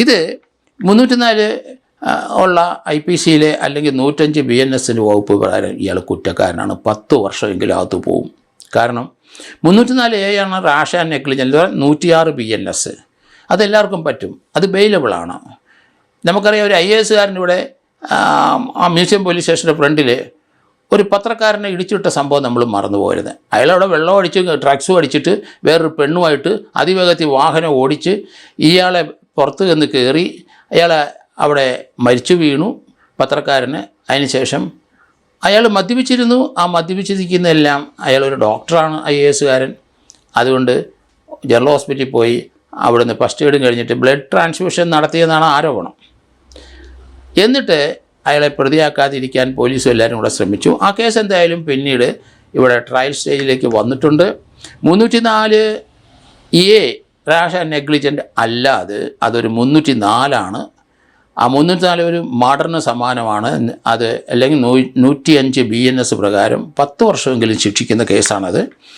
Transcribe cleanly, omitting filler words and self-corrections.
ഇത് 304 ഉള്ള IPCയിലെ അല്ലെങ്കിൽ 105 BNS വകുപ്പ് പ്രകാരം ഇയാൾ കുറ്റക്കാരനാണ്. 10 വർഷമെങ്കിലും അകത്ത് പോവും. കാരണം 304A ആണ് റാഷ് ആൻഡ് നെഗ്ലിജൻസ്. 106 BNS അതെല്ലാവർക്കും പറ്റും, അത് ബെയിലബിളാണ്. നമുക്കറിയാം, ഒരു IAS ഇവിടെ ആ മ്യൂസിയം പോലീസ് സ്റ്റേഷൻ്റെ ഫ്രണ്ടിൽ ഒരു പത്രക്കാരനെ ഇടിച്ചിട്ട സംഭവം നമ്മൾ മറന്നു പോകരുത്. അയാളവിടെ വെള്ളം അടിച്ച് ഡ്രഗ്സും അടിച്ചിട്ട് വേറൊരു പെണ്ണുമായിട്ട് അതിവേഗത്തിൽ വാഹനം ഓടിച്ച് ഇയാളെ പുറത്ത് നിന്ന് കയറി അയാളെ അവിടെ മരിച്ചു വീണു പത്രക്കാരന്. അതിനുശേഷം അയാൾ മദ്യപിച്ചിരുന്നു. ആ മദ്യപിച്ചിരിക്കുന്നതെല്ലാം അയാളൊരു ഡോക്ടറാണ്, IAS. അതുകൊണ്ട് ജനറൽ ഹോസ്പിറ്റലിൽ പോയി അവിടുന്ന് ഫസ്റ്റ് എയ്ഡും കഴിഞ്ഞിട്ട് ബ്ലഡ് ട്രാൻസ്ഫ്യൂഷൻ നടത്തിയെന്നാണ് ആരോപണം. എന്നിട്ട് അയാളെ പ്രതിയാക്കാതിരിക്കാൻ പോലീസും എല്ലാവരും കൂടെ ശ്രമിച്ചു. ആ കേസ് എന്തായാലും പിന്നീട് ഇവിടെ ട്രയൽ സ്റ്റേജിലേക്ക് വന്നിട്ടുണ്ട്. 304A റാഷ് ആൻഡ് നെഗ്ലിജൻറ്റ് അല്ലാതെ അതൊരു 304 ആ 304 ഒരു മർഡറിന് സമാനമാണ്. അത് അല്ലെങ്കിൽ 105 BNS പ്രകാരം 10 വർഷമെങ്കിലും ശിക്ഷിക്കുന്ന കേസാണത്.